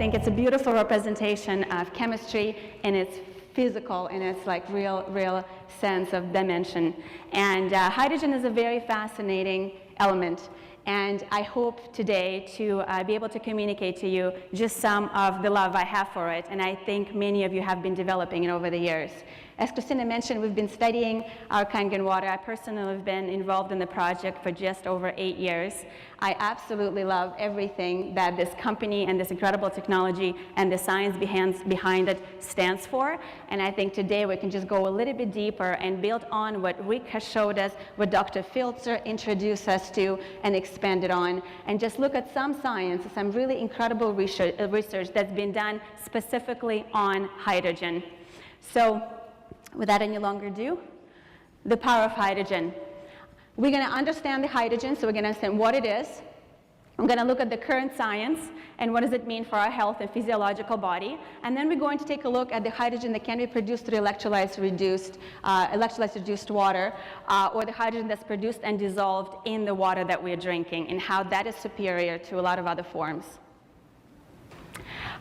think it's a beautiful representation of chemistry in its physical, in its like real sense of dimension. And hydrogen is a very fascinating element. And I hope today to be able to communicate to you just some of the love I have for it, and I think many of you have been developing it over the years. As Christina mentioned, we've been studying our Kangen water. I personally have been involved in the project for just over 8 years. I absolutely love everything that this company and this incredible technology and the science behind it stands for. And I think today we can just go a little bit deeper and build on what Rick has showed us, what Dr. Filzer introduced us to and expanded on, and just look at some science, some really incredible research that's been done specifically on hydrogen. So, without any longer ado, the power of hydrogen. We're going to understand the hydrogen, so we're going to understand what it is. I'm going to look at the current science and what does it mean for our health and physiological body. And then we're going to take a look at the hydrogen that can be produced through electrolytes-reduced water, or the hydrogen that's produced and dissolved in the water that we're drinking, and how that is superior to a lot of other forms.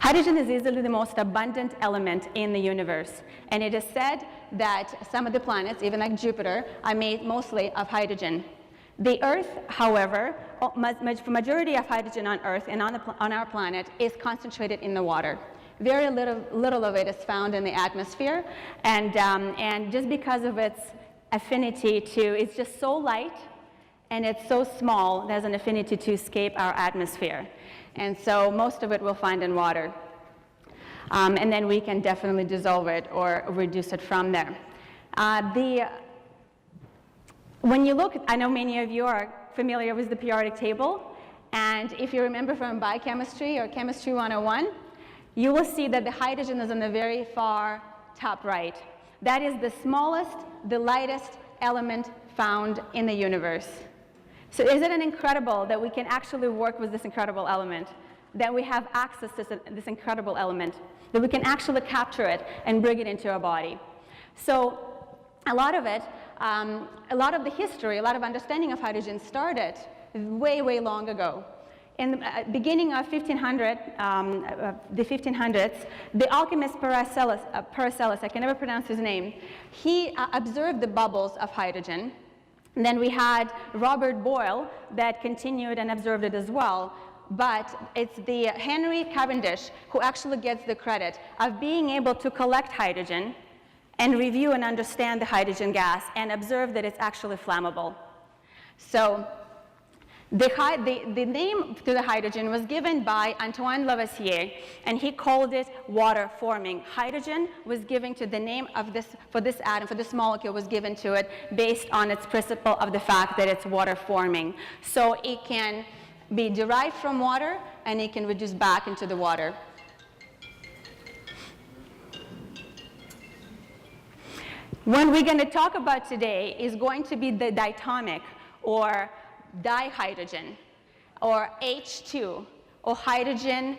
Hydrogen is easily the most abundant element in the universe, and it is said that some of the planets, even like Jupiter, are made mostly of hydrogen. The Earth, however, the majority of hydrogen on Earth and on our planet is concentrated in the water. Very little of it is found in the atmosphere, and just because of its affinity to, it's just so light and it's so small, there's an affinity to escape our atmosphere. And so most of it we'll find in water. And then we can definitely dissolve it or reduce it from there. When you look, I know many of you are familiar with the periodic table, and if you remember from biochemistry or chemistry 101, you will see that the hydrogen is on the very far top right. That is the smallest, the lightest element found in the universe. So isn't it incredible that we can actually work with this incredible element, that we have access to this incredible element, that we can actually capture it and bring it into our body? So a lot of it, a lot of the history, a lot of understanding of hydrogen started way, way long ago. In the beginning of the 1500s, the alchemist Paracelsus, I can never pronounce his name, he observed the bubbles of hydrogen. And then we had Robert Boyle that continued and observed it as well. But it's the Henry Cavendish who actually gets the credit of being able to collect hydrogen and review and understand the hydrogen gas and observe that it's actually flammable. So the name to the hydrogen was given by Antoine Lavoisier, and he called it water forming. Hydrogen was given to the name of this, for this atom, for this molecule was given to it based on its principle of the fact that it's water forming. So it can be derived from water and it can reduce back into the water. What we're going to talk about today is going to be the diatomic or dihydrogen, or H2, or hydrogen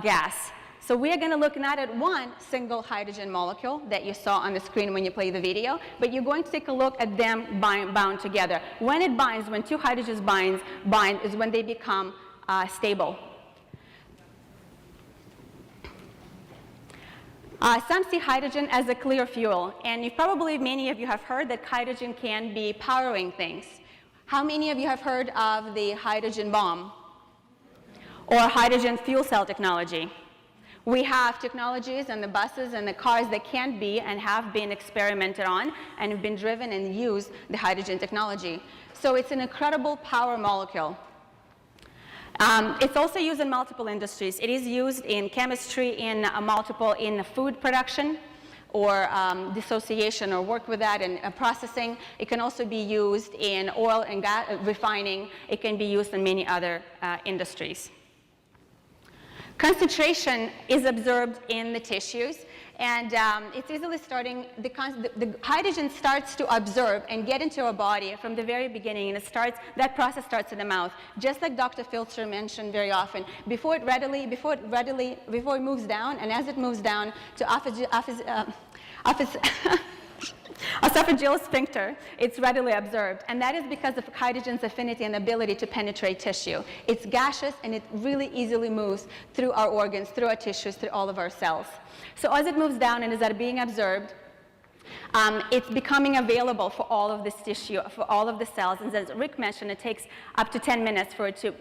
gas. So we are going to look not at one single hydrogen molecule that you saw on the screen when you play the video, but you're going to take a look at them bound together. When it binds, when two hydrogens bind is when they become stable. Some see hydrogen as a clear fuel, and probably many of you have heard that hydrogen can be powering things. How many of you have heard of the hydrogen bomb or hydrogen fuel cell technology? We have technologies and the buses and the cars that can be and have been experimented on and have been driven and use the hydrogen technology. So it's an incredible power molecule. It's also used in multiple industries. It is used in chemistry, in food production, or dissociation, or work with that in processing. It can also be used in oil and gas refining. It can be used in many other industries. Concentration is observed in the tissues, and it's easily starting, the hydrogen starts to absorb and get into our body from the very beginning, and that process starts in the mouth. Just like Dr. Filzer mentioned very often, before it moves down, and as it moves down to esophageal sphincter, it's readily observed, and that is because of hydrogen's affinity and ability to penetrate tissue. It's gaseous, and it really easily moves through our organs, through our tissues, through all of our cells. So as it moves down and is being absorbed, it's becoming available for all of this tissue, for all of the cells, and as Rick mentioned, it takes up to 10 minutes for it to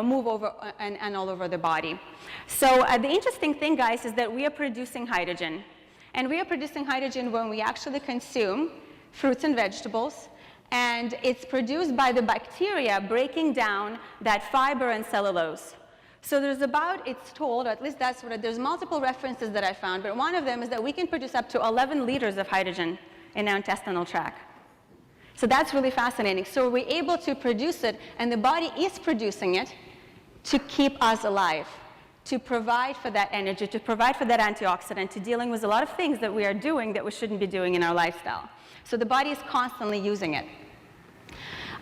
move over and all over the body. So the interesting thing, guys, is that we are producing hydrogen. And we are producing hydrogen when we actually consume fruits and vegetables, and it's produced by the bacteria breaking down that fiber and cellulose. So there's it's told, or at least that's what there's multiple references that I found, but one of them is that we can produce up to 11 liters of hydrogen in our intestinal tract. So that's really fascinating. So we're able to produce it, and the body is producing it to keep us alive, to provide for that energy, to provide for that antioxidant, to dealing with a lot of things that we are doing that we shouldn't be doing in our lifestyle. So the body is constantly using it.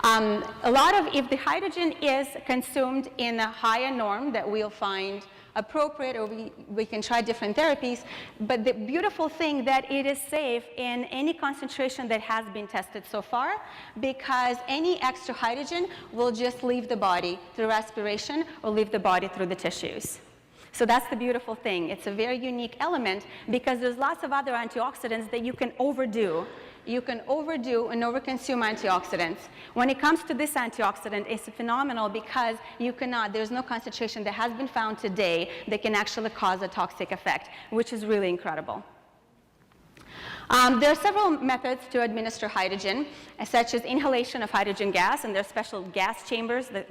If the hydrogen is consumed in a higher norm that we'll find appropriate, or we can try different therapies, but the beautiful thing that it is safe in any concentration that has been tested so far, because any extra hydrogen will just leave the body through respiration or leave the body through the tissues. So that's the beautiful thing. It's a very unique element because there's lots of other antioxidants that you can overdo. You can overdo and overconsume antioxidants. When it comes to this antioxidant, it's phenomenal because there's no concentration that has been found today that can actually cause a toxic effect, which is really incredible. There are several methods to administer hydrogen, such as inhalation of hydrogen gas, and there are special gas chambers. There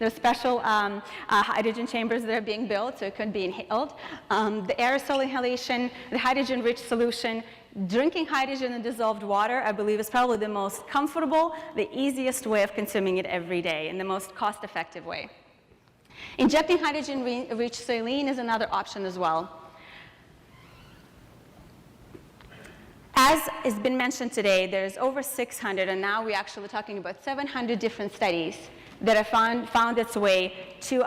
are special hydrogen chambers that are being built, so it could be inhaled. The aerosol inhalation, the hydrogen-rich solution, drinking hydrogen in dissolved water, I believe, is probably the most comfortable, the easiest way of consuming it every day, and the most cost-effective way. Injecting hydrogen-rich saline is another option as well. As has been mentioned today, there's over 600, and now we're actually talking about 700 different studies that have found its way to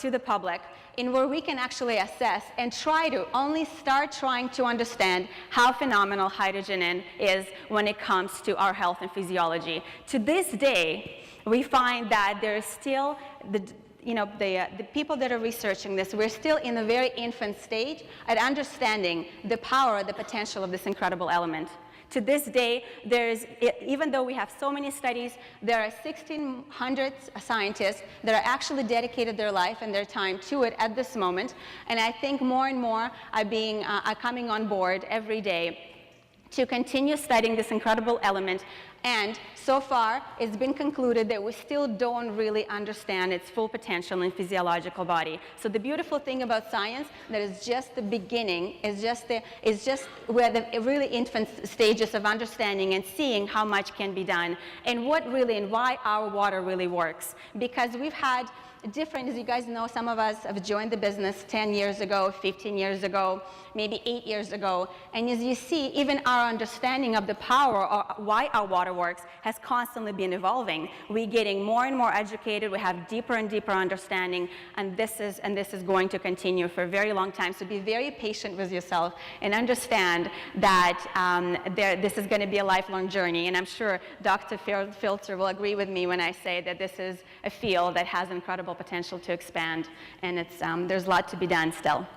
the public, in where we can actually assess and start trying to understand how phenomenal hydrogen is when it comes to our health and physiology. To this day, we find that there's still the people that are researching this, we're still in a very infant stage at understanding the power, the potential of this incredible element. To this day, even though we have so many studies, there are 1,600 scientists that are actually dedicated their life and their time to it at this moment. And I think more and more are coming on board every day to continue studying this incredible element. And so far, it's been concluded that we still don't really understand its full potential in physiological body. So the beautiful thing about science, that is just the beginning, we're at the really infant stages of understanding and seeing how much can be done, and why our water really works. Because we've had different, as you guys know, some of us have joined the business 10 years ago, 15 years ago, maybe 8 years ago. And as you see, even our understanding of the power or why our water works has constantly been evolving. We're getting more and more educated. We have deeper and deeper understanding. And this is going to continue for a very long time. So be very patient with yourself and understand that this is going to be a lifelong journey. And I'm sure Dr. Filter will agree with me when I say that this is a field that has incredible potential to expand, and there's a lot to be done still.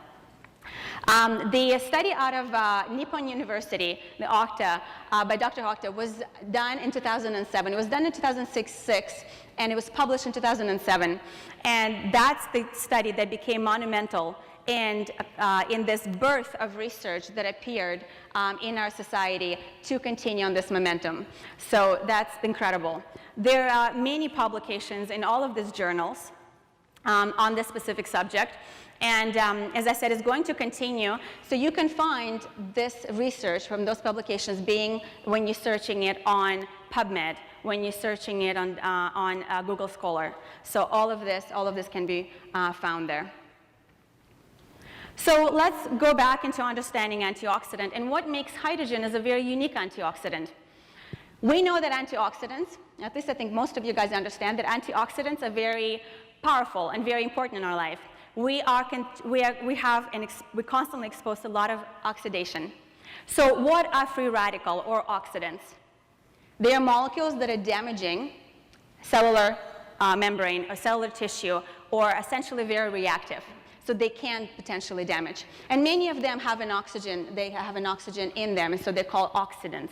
The study out of Nippon University, the Octa, by Dr. Octa, was done in 2007. It was done in 2006, and it was published in 2007. And that's the study that became monumental in this birth of research that appeared in our society to continue on this momentum. So that's incredible. There are many publications in all of these journals on this specific subject. And as I said, it's going to continue. So you can find this research from those publications when you're searching it on PubMed, when you're searching it on Google Scholar. So all of this can be found there. So let's go back into understanding antioxidant and what makes hydrogen as a very unique antioxidant. We know that antioxidants, at least I think most of you guys understand, that antioxidants are very powerful and very important in our life. We're constantly exposed to a lot of oxidation. So what are free radical or oxidants? They are molecules that are damaging cellular membrane or cellular tissue, or essentially very reactive. So they can potentially damage. And many of them have an oxygen, they have an oxygen in them, and so they're called oxidants.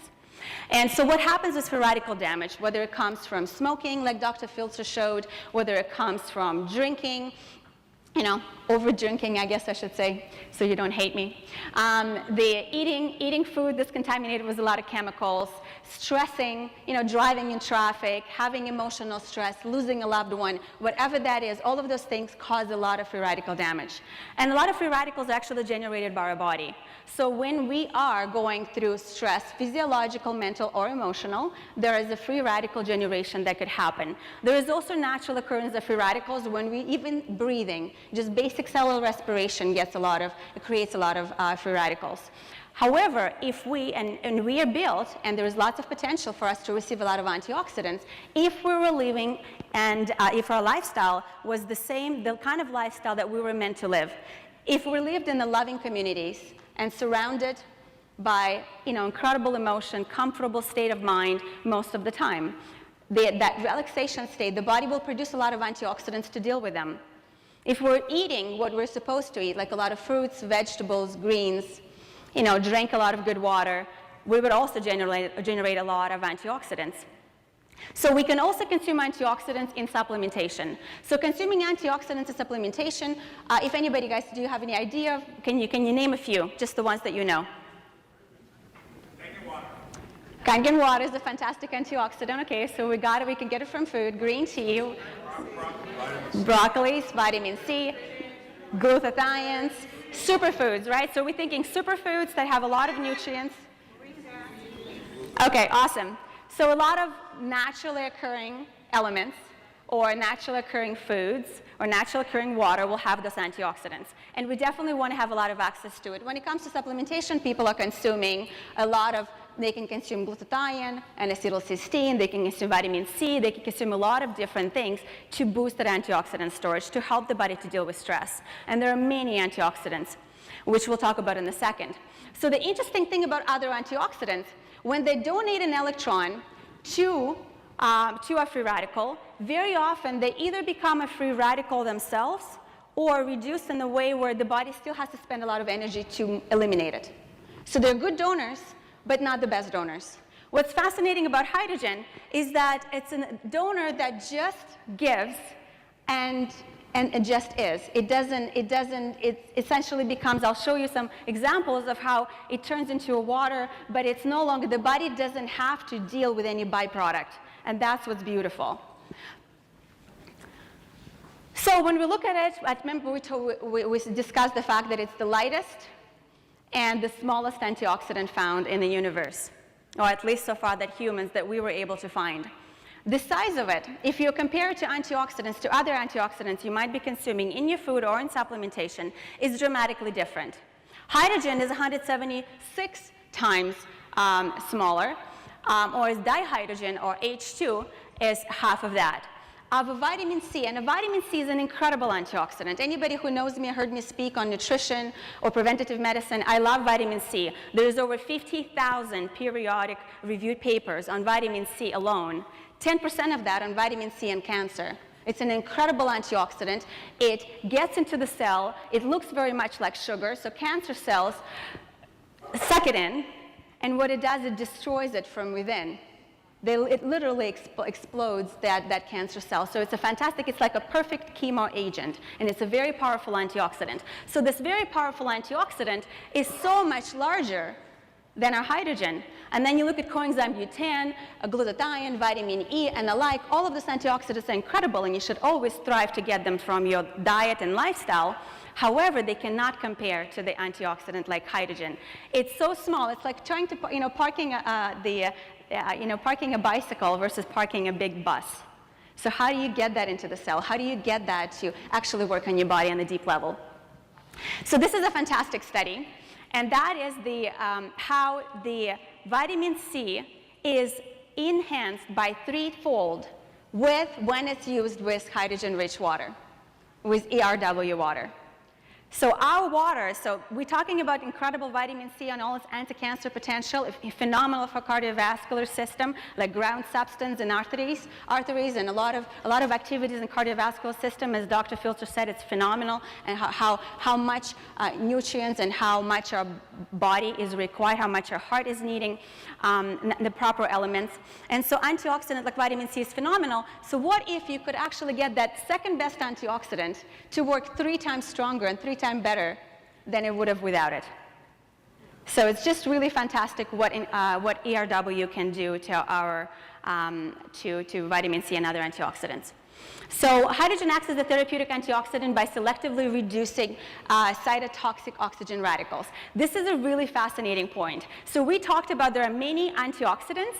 And so what happens with free radical damage, whether it comes from smoking, like Dr. Filzer showed, whether it comes from drinking, over drinking, I guess I should say, so you don't hate me. The eating food that's contaminated with a lot of chemicals, stressing, driving in traffic, having emotional stress, losing a loved one, whatever that is, all of those things cause a lot of free radical damage. And a lot of free radicals are actually generated by our body. So when we are going through stress, physiological, mental, or emotional, there is a free radical generation that could happen. There is also natural occurrence of free radicals when we even breathing, just basic cellular respiration creates a lot of free radicals. However, if we, and we are built, and there is lots of potential for us to receive a lot of antioxidants, if we were living and if our lifestyle was the kind of lifestyle that we were meant to live, if we lived in the loving communities and surrounded by incredible emotion, comfortable state of mind most of the time, that relaxation state, the body will produce a lot of antioxidants to deal with them. If we're eating what we're supposed to eat, like a lot of fruits, vegetables, greens, drink a lot of good water, we would also generate a lot of antioxidants. So we can also consume antioxidants in supplementation. So consuming antioxidants in supplementation, if anybody, guys, do you have any idea? Can you name a few, just the ones that you know? Kangen water. Kangen water is a fantastic antioxidant. Okay, so we can get it from food. Green tea, broccoli, vitamin C, glutathione, superfoods, right? So we're thinking superfoods that have a lot of nutrients. Okay, awesome. So a lot of naturally occurring elements or naturally occurring foods or naturally occurring water will have those antioxidants. And we definitely want to have a lot of access to it. When it comes to supplementation, people are consuming they can consume glutathione and acetylcysteine, they can consume vitamin C, they can consume a lot of different things to boost that antioxidant storage, to help the body to deal with stress. And there are many antioxidants, which we'll talk about in a second. So the interesting thing about other antioxidants, when they donate an electron to a free radical, very often they either become a free radical themselves or reduce in a way where the body still has to spend a lot of energy to eliminate it. So they're good donors, but not the best donors. What's fascinating about hydrogen is that it's a donor that just gives and just is. It essentially becomes, I'll show you some examples of how it turns into a water, but it's no longer, the body doesn't have to deal with any byproduct. And that's what's beautiful. So when we look at it, I remember we discussed the fact that it's the lightest and the smallest antioxidant found in the universe, or at least so far that we were able to find. The size of it, if you compare it to antioxidants, to other antioxidants you might be consuming in your food or in supplementation, is dramatically different. Hydrogen is 176 times smaller, or dihydrogen, or H2, is half of that. Of a vitamin C, and a vitamin C is an incredible antioxidant. Anybody who knows me, heard me speak on nutrition or preventative medicine, I love vitamin C. There's over 50,000 periodic reviewed papers on vitamin C alone, 10% of that on vitamin C and cancer. It's an incredible antioxidant. It gets into the cell. It looks very much like sugar, so cancer cells suck it in, and what it does, it destroys it from within. It literally explodes that cancer cell. So it's like a perfect chemo agent, and it's a very powerful antioxidant. So this very powerful antioxidant is so much larger than our hydrogen. And then you look at coenzyme butane, glutathione, vitamin E, and the like. All of these antioxidants are incredible, and you should always strive to get them from your diet and lifestyle. However, they cannot compare to the antioxidant like hydrogen. It's so small. It's like trying to, parking a bicycle versus parking a big bus. So how do you get that into the cell? How do you get that to actually work on your body on a deep level? So this is a fantastic study, and that is how the vitamin C is enhanced by threefold when it's used with hydrogen-rich water, with ERW water. So our water, so we're talking about incredible vitamin C and all its anti-cancer potential, phenomenal for cardiovascular system, like ground substance in arteries, and a lot of activities in cardiovascular system. As Dr. Filter said, it's phenomenal, and how much nutrients and how much our body is required, how much our heart is needing, the proper elements. And so antioxidant like vitamin C is phenomenal. So what if you could actually get that second best antioxidant to work 3 times stronger and 3 times better than it would have without it? So it's just really fantastic what ERW can do to our to vitamin C and other antioxidants. So hydrogen acts as a therapeutic antioxidant by selectively reducing cytotoxic oxygen radicals. This is a really fascinating point. So we talked about there are many antioxidants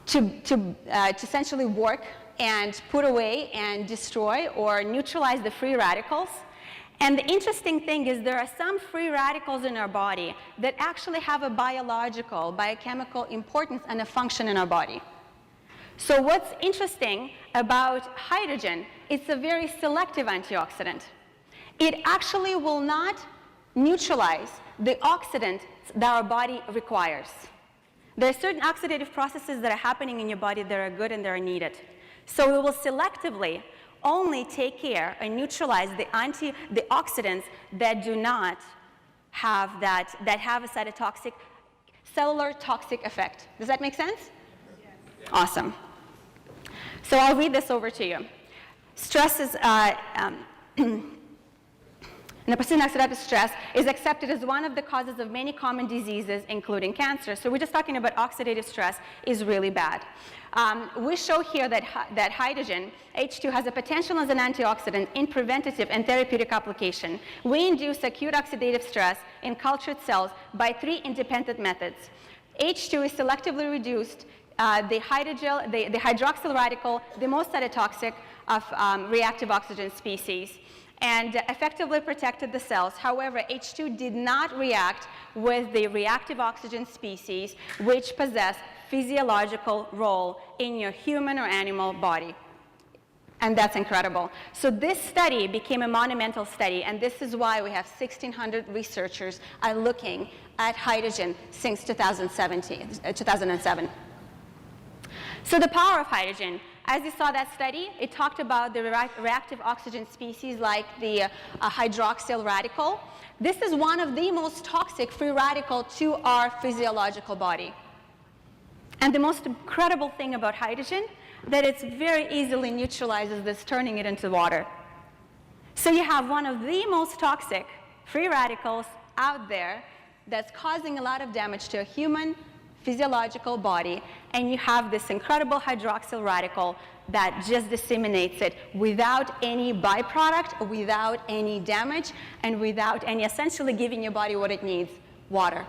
to essentially work and put away and destroy or neutralize the free radicals. And the interesting thing is there are some free radicals in our body that actually have a biological, biochemical importance and a function in our body. So what's interesting about hydrogen, it's a very selective antioxidant. It actually will not neutralize the oxidant that our body requires. There are certain oxidative processes that are happening in your body that are good and that are needed. So it will selectively only take care and neutralize the oxidants that do not have that have a cytotoxic, cellular toxic effect. Does that make sense? Yes. Awesome. So I'll read this over to you. Stress is, the persistent oxidative stress is accepted as one of the causes of many common diseases, including cancer. So we're just talking about oxidative stress is really bad. We show here that hydrogen, H2, has a potential as an antioxidant in preventative and therapeutic application. We induce acute oxidative stress in cultured cells by 3 independent methods. H2 is selectively reduced, the hydroxyl radical, the most cytotoxic of reactive oxygen species, and effectively protected the cells. However, H2 did not react with the reactive oxygen species, which possess physiological role in your human or animal body. And that's incredible. So this study became a monumental study, and this is why we have 1,600 researchers are looking at hydrogen since 2007. So the power of hydrogen. As you saw that study, it talked about the reactive oxygen species like the hydroxyl radical. This is one of the most toxic free radical to our physiological body. And the most incredible thing about hydrogen, that it's very easily neutralizes this, turning it into water. So you have one of the most toxic free radicals out there that's causing a lot of damage to a human physiological body, and you have this incredible hydroxyl radical that just disseminates it without any byproduct, without any damage, and without any essentially giving your body what it needs, water.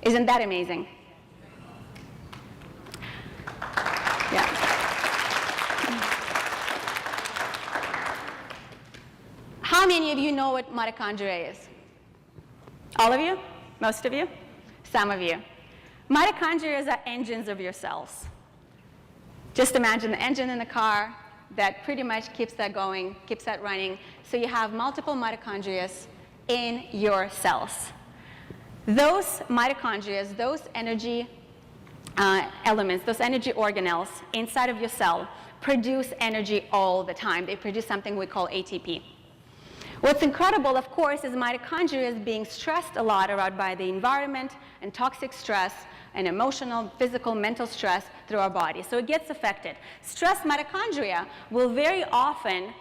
Isn't that amazing? Yeah. How many of you know what mitochondria is? All of you? Most of you? Some of you. Mitochondria are engines of your cells. Just imagine the engine in the car that pretty much keeps that going, keeps that running. So you have multiple mitochondria in your cells. Those mitochondria, those energy elements, those energy organelles inside of your cell produce energy all the time. They produce something we call ATP. What's incredible, of course, is mitochondria is being stressed a lot around by the environment and toxic stress and emotional, physical, mental stress through our body. So it gets affected. Stressed mitochondria will very often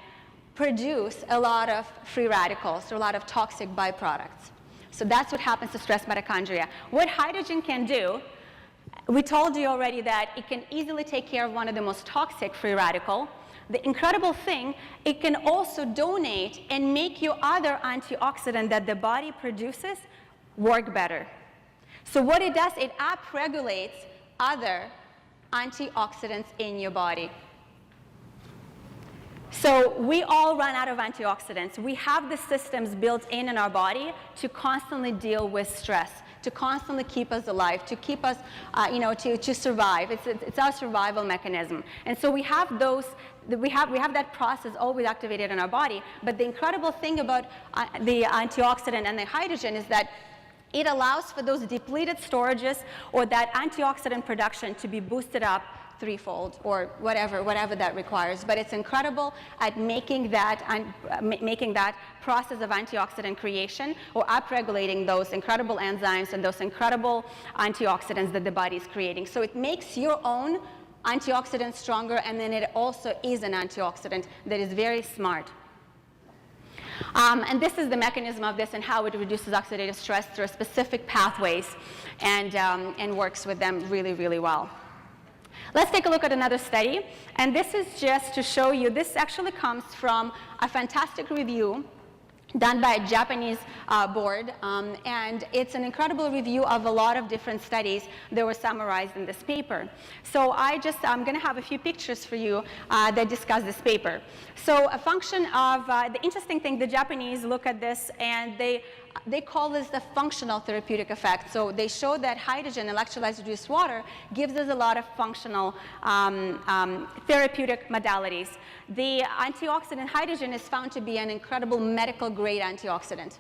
produce a lot of free radicals or a lot of toxic byproducts. So that's what happens to stressed mitochondria. What hydrogen can do, we told you already that it can easily take care of one of the most toxic free radical. The incredible thing, it can also donate and make your other antioxidant that the body produces work better. So what it does, it upregulates other antioxidants in your body. So we all run out of antioxidants. We have the systems built in our body to constantly deal with stress, to constantly keep us alive, to keep us, to survive. It's our survival mechanism. And so we have that process always activated in our body. But the incredible thing about the antioxidant and the hydrogen is that it allows for those depleted storages or that antioxidant production to be boosted up threefold or whatever that requires. But it's incredible at making that process of antioxidant creation or upregulating those incredible enzymes and those incredible antioxidants that the body is creating. So it makes your own antioxidant stronger, and then it also is an antioxidant that is very smart. And this is the mechanism of this and how it reduces oxidative stress through specific pathways and works with them really, really well. Let's take a look at another study. And this is just to show you, this actually comes from a fantastic review done by a Japanese board, and it's an incredible review of a lot of different studies that were summarized in this paper. So I'm going to have a few pictures for you that discuss this paper. So a function of, the interesting thing, the Japanese look at this and they call this the functional therapeutic effect. So they show that hydrogen, electrolyzed reduced water, gives us a lot of functional therapeutic modalities. The antioxidant hydrogen is found to be an incredible medical grade antioxidant.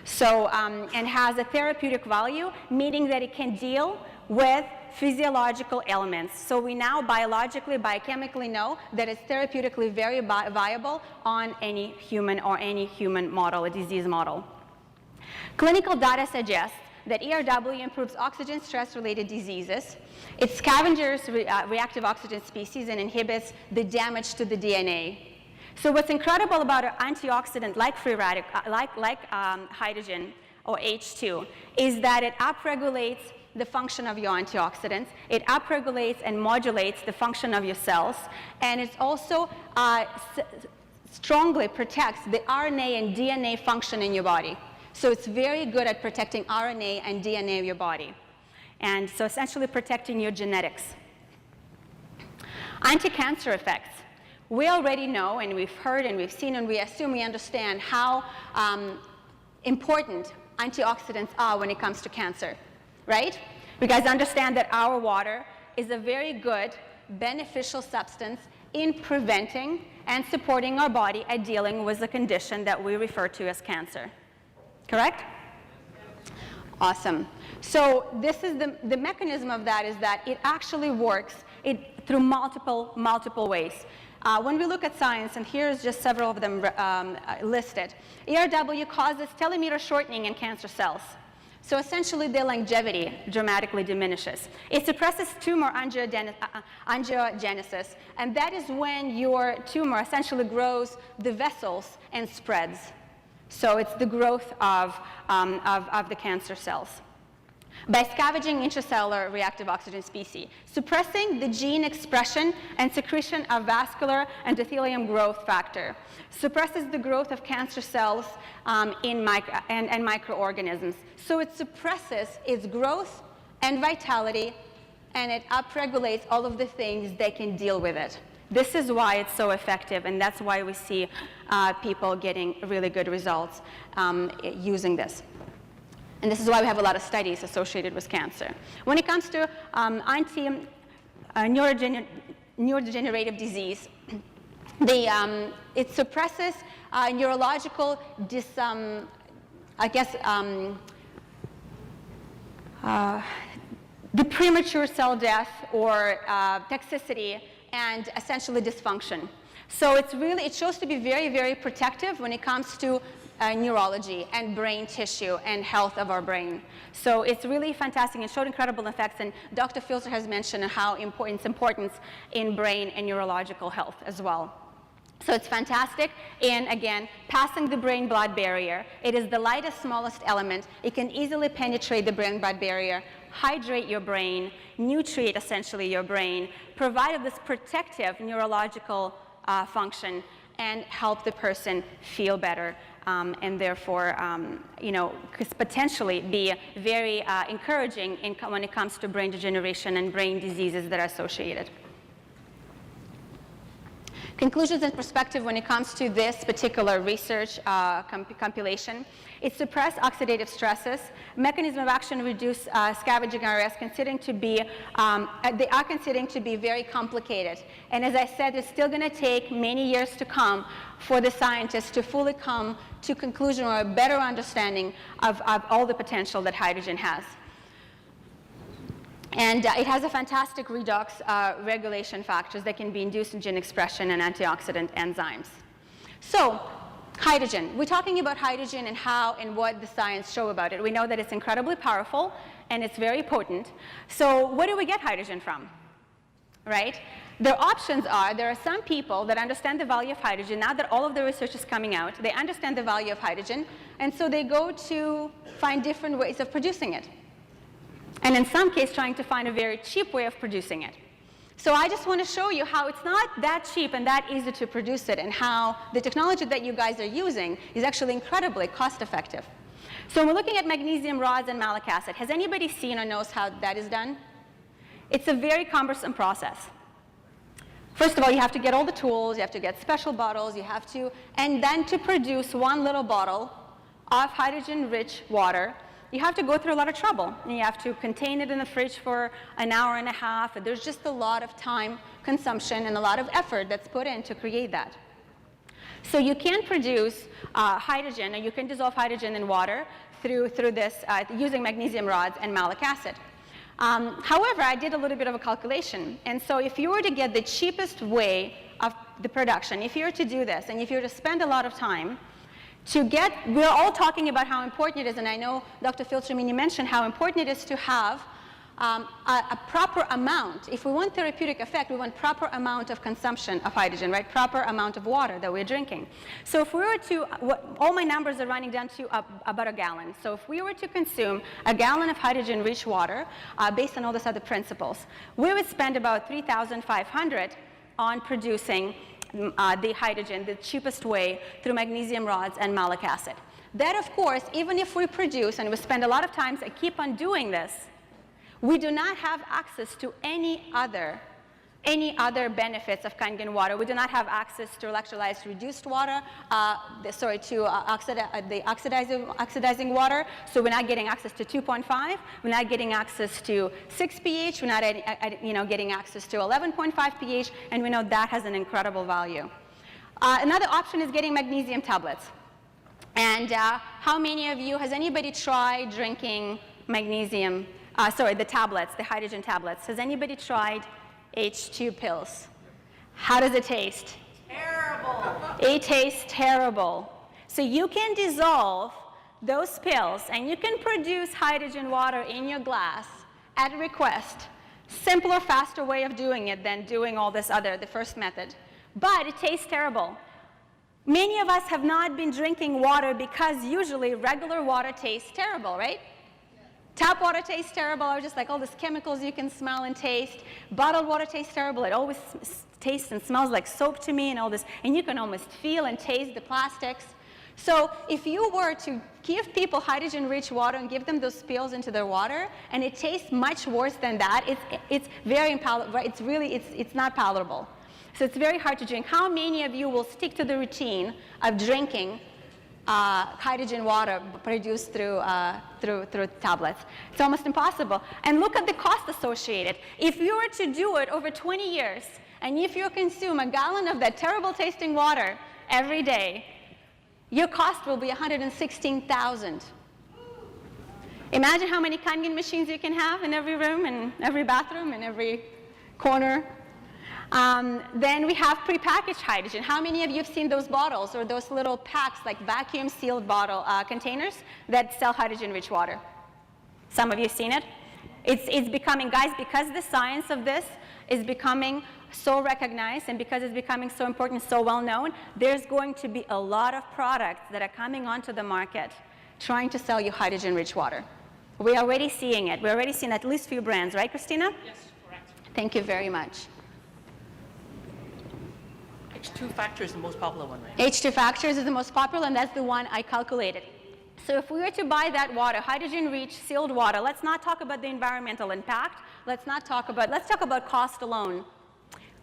So, and has a therapeutic value, meaning that it can deal with physiological ailments. So we now biologically, biochemically know that it's therapeutically very viable on any human or any human model, a disease model. Clinical data suggests that ERW improves oxygen stress-related diseases. It scavengers reactive oxygen species and inhibits the damage to the DNA. So what's incredible about an antioxidant like free radical, hydrogen or H2, is that it upregulates the function of your antioxidants. It upregulates and modulates the function of your cells, and it also strongly protects the RNA and DNA function in your body. So it's very good at protecting RNA and DNA of your body. And so essentially protecting your genetics. Anti-cancer effects. We already know, and we've heard, and we've seen, and we assume we understand how important antioxidants are when it comes to cancer, right? You guys understand that our water is a very good, beneficial substance in preventing and supporting our body at dealing with the condition that we refer to as cancer. Correct? Awesome. So this is the mechanism of that is that it actually works through multiple ways. When we look at science, and here's just several of them listed, ERW causes telomere shortening in cancer cells. So essentially, their longevity dramatically diminishes. It suppresses tumor angiogenesis, and that is when your tumor essentially grows the vessels and spreads. So it's the growth of the cancer cells. By scavenging intracellular reactive oxygen species, suppressing the gene expression and secretion of vascular endothelium growth factor, suppresses the growth of cancer cells and microorganisms. So it suppresses its growth and vitality, and it upregulates all of the things that can deal with it. This is why it's so effective, and that's why we see people getting really good results using this. And this is why we have a lot of studies associated with cancer. When it comes to neurodegenerative disease, it suppresses neurological the premature cell death or toxicity and essentially dysfunction. So it shows to be very, very protective when it comes to neurology and brain tissue and health of our brain. So it's really fantastic and showed incredible effects. And Dr. Filzer has mentioned how its importance in brain and neurological health as well. So it's fantastic in, again, passing the brain-blood barrier. It is the lightest, smallest element. It can easily penetrate the brain-blood barrier, hydrate your brain, nutrient essentially your brain, provide this protective neurological function, and help the person feel better, and therefore, could potentially be very encouraging when it comes to brain degeneration and brain diseases that are associated. Conclusions and perspective when it comes to this particular research compilation. It suppressed oxidative stresses. Mechanism of action reduce scavenging RS, considering to be, they are considering to be very complicated. And as I said, it's still going to take many years to come for the scientists to fully come to conclusion or a better understanding of all the potential that hydrogen has. And it has a fantastic redox regulation factors that can be induced in gene expression and antioxidant enzymes. So, hydrogen. We're talking about hydrogen and how and what the science show about it. We know that it's incredibly powerful and it's very potent. So, where do we get hydrogen from? Right? Their options are, there are some people that understand the value of hydrogen. Now that all of the research is coming out, they understand the value of hydrogen, and so they go to find different ways of producing it. And in some cases, trying to find a very cheap way of producing it. So I just want to show you how it's not that cheap and that easy to produce it, and how the technology that you guys are using is actually incredibly cost effective. So we're looking at magnesium rods and malic acid. Has anybody seen or knows how that is done? It's a very cumbersome process. First of all, you have to get all the tools, you have to get special bottles, you have to, and then to produce one little bottle of hydrogen-rich water, you have to go through a lot of trouble. And you have to contain it in the fridge for an hour and a half. And there's just a lot of time consumption and a lot of effort that's put in to create that. So you can produce hydrogen, or you can dissolve hydrogen in water through this using magnesium rods and malic acid. However, I did a little bit of a calculation. And so if you were to get the cheapest way of the production, if you were to do this, and if you were to spend a lot of time, we're all talking about how important it is, and I know Dr. Filtramini mentioned how important it is to have a proper amount. If we want therapeutic effect, we want proper amount of consumption of hydrogen, right? Proper amount of water that we're drinking. So if we were to, all my numbers are running down to about a gallon. So if we were to consume a gallon of hydrogen-rich water, based on all these other principles, we would spend about 3,500 on producing the hydrogen the cheapest way through magnesium rods and malic acid. That, of course, even if we produce, and we spend a lot of time and keep on doing this, we do not have access to any other benefits of Kangen water. We do not have access to electrolyzed reduced water, oxidizing water. So we're not getting access to 2.5. We're not getting access to 6 pH. We're not getting access to 11.5 pH. And we know that has an incredible value. Another option is getting magnesium tablets. And how many of you, has anybody tried drinking magnesium, the tablets, the hydrogen tablets? Has anybody tried H2 pills? How does it taste? Terrible. It tastes terrible. So you can dissolve those pills and you can produce hydrogen water in your glass at request. Simpler, faster way of doing it than doing all this other, the first method. But it tastes terrible. Many of us have not been drinking water because usually regular water tastes terrible, right? Tap water tastes terrible, or just like all these chemicals you can smell and taste. Bottled water tastes terrible. It always tastes and smells like soap to me and all this. And you can almost feel and taste the plastics. So if you were to give people hydrogen-rich water and give them those pills into their water, and it tastes much worse than that, it's very unpalatable. It's not palatable. So it's very hard to drink. How many of you will stick to the routine of drinking hydrogen water produced through tablets? It's almost impossible. And look at the cost associated. If you were to do it over 20 years, and if you consume a gallon of that terrible tasting water every day, your cost will be $116,000. Imagine how many Kangen machines you can have in every room, and every bathroom, and every corner. Then we have prepackaged hydrogen. How many of you have seen those bottles or those little packs, like vacuum sealed bottle containers that sell hydrogen-rich water? Some of you have seen it. It's becoming, guys, because the science of this is becoming so recognized and because it's becoming so important, so well known, there's going to be a lot of products that are coming onto the market trying to sell you hydrogen-rich water. We're already seeing it. We're already seeing at least a few brands, right, Christina? Yes, correct. Thank you very much. H2 factor is the most popular one, right? H2 factors is the most popular, and that's the one I calculated. So if we were to buy that water, hydrogen-rich sealed water, let's not talk about the environmental impact. Let's talk about cost alone.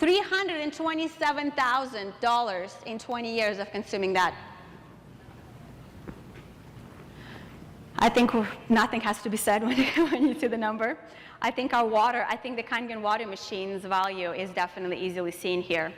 $327,000 in 20 years of consuming that. I think nothing has to be said when you see the number. I think the Kangen water machine's value is definitely easily seen here.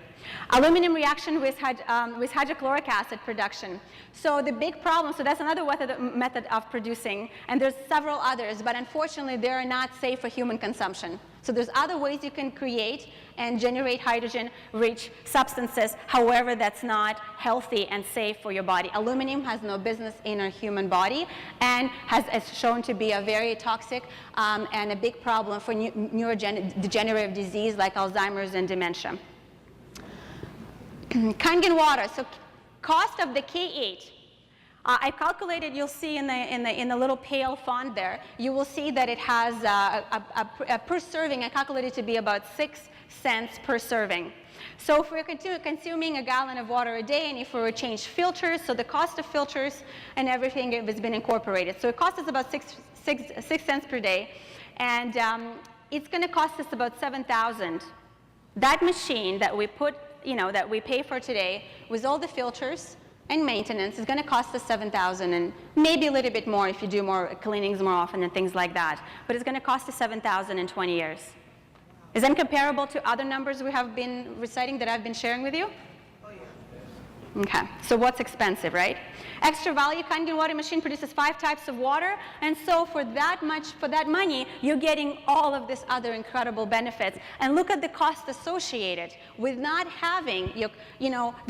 Aluminum reaction with hydrochloric acid production. So the big problem, so that's another method of producing, and there's several others, but unfortunately they are not safe for human consumption. So there's other ways you can create and generate hydrogen-rich substances. However, that's not healthy and safe for your body. Aluminum has no business in our human body and is shown to be a very toxic and a big problem for neurodegenerative disease like Alzheimer's and dementia. Kangen water, so cost of the K8. I calculated, you'll see in the little pale font there, you will see that it has a per serving, I calculated to be about 6 cents per serving. So if we're consuming a gallon of water a day, and if we were to change filters, so the cost of filters and everything has been incorporated. So it costs us about 6 cents per day, and it's going to cost us about $7,000. That machine that we put, that we pay for today, with all the filters and maintenance, is going to cost us $7,000, and maybe a little bit more if you do more cleanings more often and things like that. But it's going to cost us $7,000 in 20 years. Is that comparable to other numbers we have been reciting that I've been sharing with you? Oh, yeah. Okay, so what's expensive, right? Extra value, Kangen water machine produces 5 types of water, and so for that money, you're getting all of this other incredible benefits. And look at the cost associated with not having the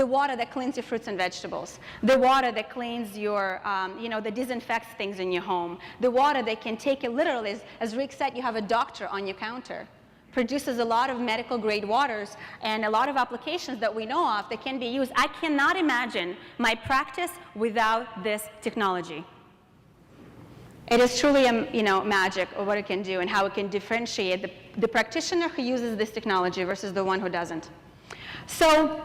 water that cleans your fruits and vegetables, the water that cleans your, that disinfects things in your home, the water that can take it literally, as Rick said, you have a doctor on your counter. Produces a lot of medical grade waters and a lot of applications that we know of that can be used. I cannot imagine my practice without this technology. It is truly magic of what it can do and how it can differentiate the practitioner who uses this technology versus the one who doesn't. So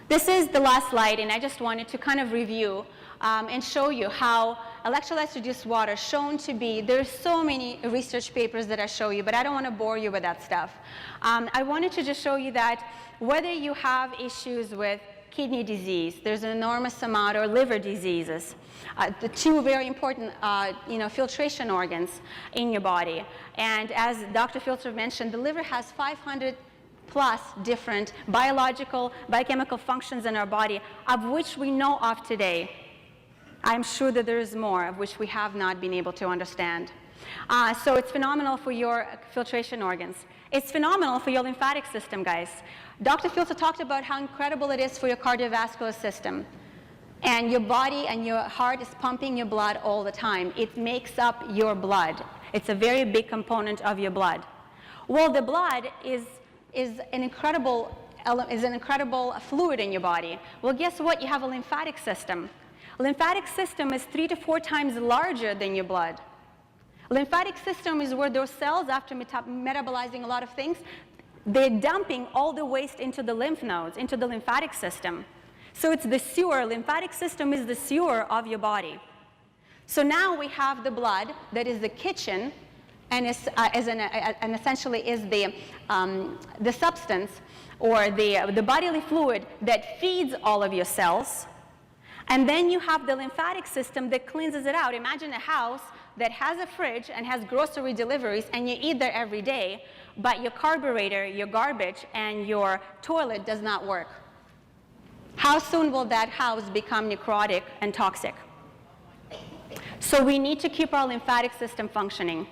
this is the last slide, and I just wanted to kind of review and show you how electrolyte-reduced water shown to be, there's so many research papers that I show you, but I don't want to bore you with that stuff. I wanted to just show you that whether you have issues with kidney disease, there's an enormous amount, or liver diseases, the two very important filtration organs in your body. And as Dr. Filter mentioned, the liver has 500 plus different biological, biochemical functions in our body, of which we know of today. I'm sure that there is more of which we have not been able to understand. So it's phenomenal for your filtration organs. It's phenomenal for your lymphatic system, guys. Dr. Filter talked about how incredible it is for your cardiovascular system. And your body and your heart is pumping your blood all the time. It makes up your blood. It's a very big component of your blood. Well, the blood is an incredible fluid in your body. Well, guess what? You have a lymphatic system. Lymphatic system is 3 to 4 times larger than your blood. Lymphatic system is where those cells, after metabolizing a lot of things, they're dumping all the waste into the lymph nodes, into the lymphatic system. So it's the sewer. Lymphatic system is the sewer of your body. So now we have the blood that is the kitchen and essentially is the substance or the bodily fluid that feeds all of your cells. And then you have the lymphatic system that cleanses it out. Imagine a house that has a fridge and has grocery deliveries, and you eat there every day, but your carburetor, your garbage, and your toilet does not work. How soon will that house become necrotic and toxic? So we need to keep our lymphatic system functioning.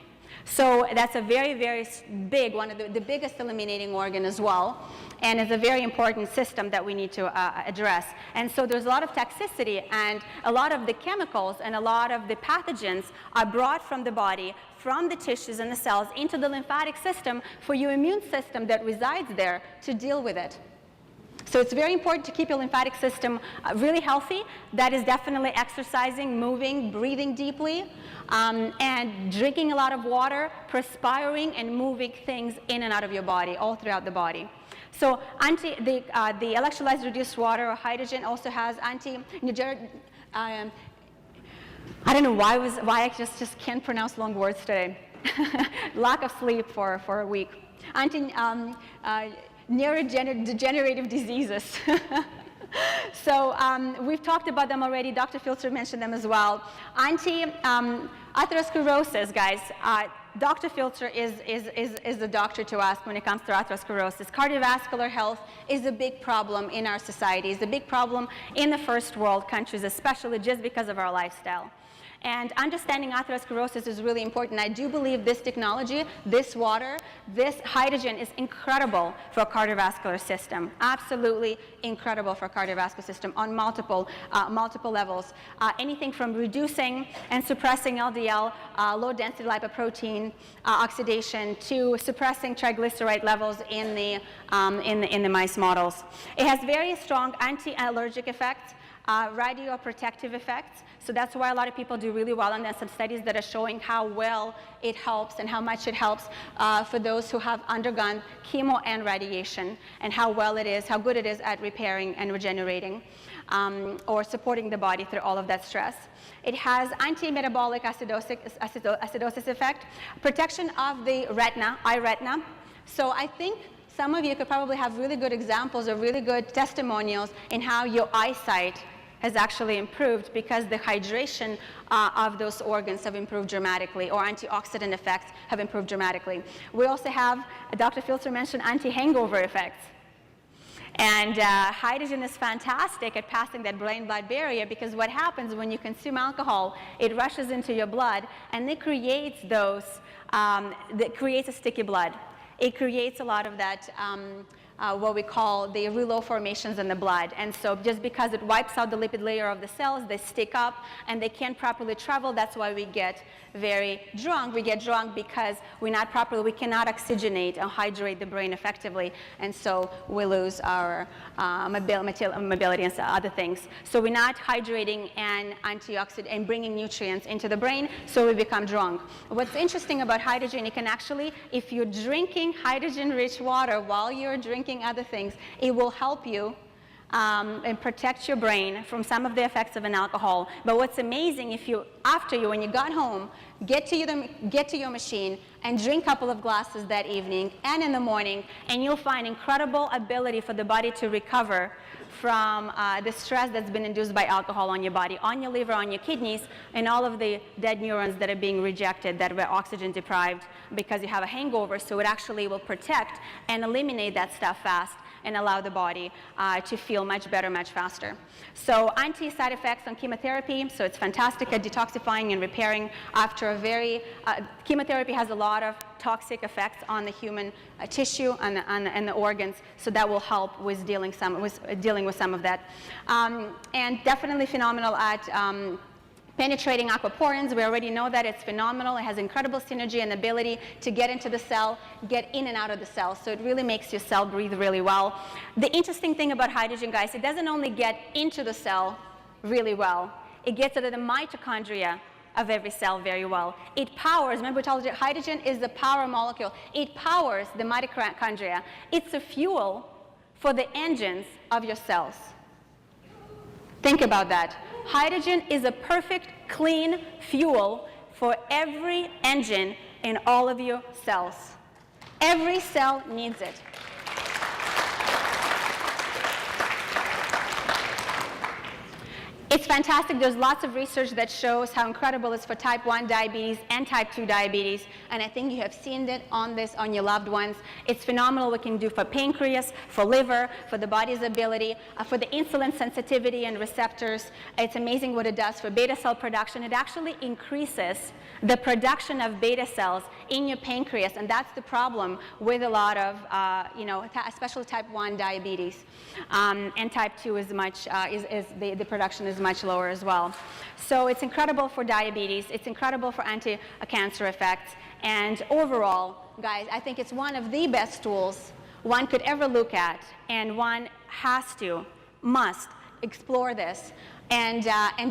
So that's a very, very big, one of the biggest eliminating organ as well, and it's a very important system that we need to address. And so there's a lot of toxicity, and a lot of the chemicals and a lot of the pathogens are brought from the body, from the tissues and the cells into the lymphatic system for your immune system that resides there to deal with it. So it's very important to keep your lymphatic system really healthy. That is definitely exercising, moving, breathing deeply, and drinking a lot of water, perspiring, and moving things in and out of your body, all throughout the body. So the electrolyte-reduced water or hydrogen also has I don't know why I just can't pronounce long words today. Lack of sleep for a week. neurodegenerative diseases. So we've talked about them already. Dr. Filter mentioned them as well. Atherosclerosis, guys. Dr. Filter is the doctor to ask when it comes to atherosclerosis. Cardiovascular health is a big problem in our society. It's a big problem in the first world countries, especially just because of our lifestyle. And understanding atherosclerosis is really important. I do believe this technology, this water, this hydrogen is incredible for a cardiovascular system. Absolutely incredible for a cardiovascular system on multiple levels. Anything from reducing and suppressing LDL, low-density lipoprotein oxidation, to suppressing triglyceride levels in the mice models. It has very strong anti-allergic effects. Radioprotective effects. So that's why a lot of people do really well, and there's some studies that are showing how well it helps and how much it helps for those who have undergone chemo and radiation, and how well it is, how good it is at repairing and regenerating or supporting the body through all of that stress. It has anti-metabolic acidosis effect, protection of the retina, eye retina. So I think some of you could probably have really good examples or really good testimonials in how your eyesight has actually improved because the hydration of those organs have improved dramatically, or antioxidant effects have improved dramatically. We also have, Dr. Filter mentioned, anti-hangover effects. And hydrogen is fantastic at passing that brain-blood barrier, because what happens when you consume alcohol, it rushes into your blood and it creates a sticky blood. It creates a lot of that, what we call the rouleau formations in the blood. And so just because it wipes out the lipid layer of the cells, they stick up and they can't properly travel. That's why we get very drunk. We get drunk because we cannot oxygenate and hydrate the brain effectively. And so we lose our mobility and other things. So we're not hydrating and antioxidant and bringing nutrients into the brain, so we become drunk. What's interesting about hydrogen, it can actually, if you're drinking hydrogen-rich water while you're drinking other things, it will help you and protect your brain from some of the effects of an alcohol. But what's amazing, when you got home, get to your machine and drink a couple of glasses that evening and in the morning, and you'll find incredible ability for the body to recover from the stress that's been induced by alcohol on your body, on your liver, on your kidneys, and all of the dead neurons that are being rejected, that were oxygen deprived because you have a hangover. So it actually will protect and eliminate that stuff fast and allow the body to feel much better, much faster. So anti-side effects on chemotherapy, so it's fantastic at detoxifying and repairing after chemotherapy has a lot of toxic effects on the human tissue and the organs, so that will help with dealing with some of that. And definitely phenomenal at penetrating aquaporins. We already know that it's phenomenal. It has incredible synergy and ability to get into the cell, get in and out of the cell. So it really makes your cell breathe really well. The interesting thing about hydrogen, guys, it doesn't only get into the cell really well, it gets into the mitochondria of every cell very well. It powers, remember we told you, hydrogen is the power molecule. It powers the mitochondria. It's a fuel for the engines of your cells. Think about that. Hydrogen is a perfect, clean fuel for every engine in all of your cells. Every cell needs it. It's fantastic. There's lots of research that shows how incredible it is for type 1 diabetes and type 2 diabetes, and I think you have seen it on your loved ones. It's phenomenal what it can do for pancreas, for liver, for the body's ability, for the insulin sensitivity and receptors. It's amazing what it does for beta cell production. It actually increases the production of beta cells in your pancreas, and that's the problem with a lot of, especially type 1 diabetes. And type 2 is the production is much lower as well. So it's incredible for diabetes. It's incredible for anti-cancer effects. And overall, guys, I think it's one of the best tools one could ever look at, and one must explore this, and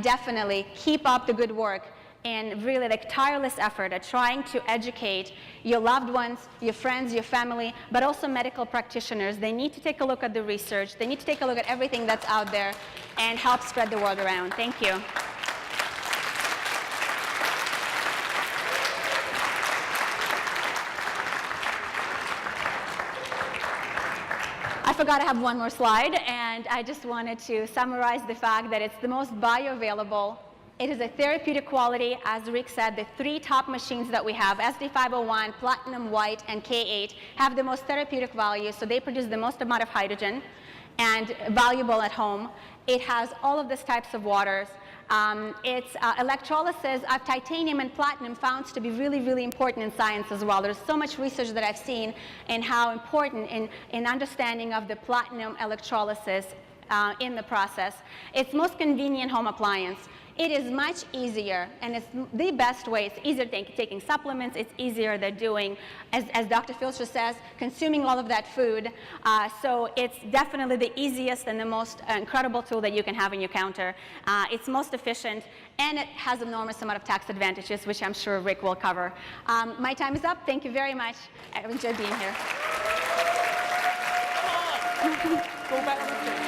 definitely keep up the good work and really tireless effort at trying to educate your loved ones, your friends, your family, but also medical practitioners. They need to take a look at the research. They need to take a look at everything that's out there and help spread the word around. Thank you. I forgot I have one more slide, and I just wanted to summarize the fact that it's the most bioavailable. It is a therapeutic quality. As Rick said, the 3 top machines that we have, SD501, Platinum White, and K8, have the most therapeutic value, so they produce the most amount of hydrogen and valuable at home. It has all of these types of waters. Its electrolysis of titanium and platinum found to be really, really important in science as well. There's so much research that I've seen in how important in understanding of the platinum electrolysis in the process. It's most convenient home appliance. It is much easier, and it's the best way. It's easier than taking supplements. It's easier than doing, as Dr. Filcher says, consuming all of that food. So it's definitely the easiest and the most incredible tool that you can have in your counter. It's most efficient, and it has an enormous amount of tax advantages, which I'm sure Rick will cover. My time is up. Thank you very much. I enjoyed being here. Go back on the stage.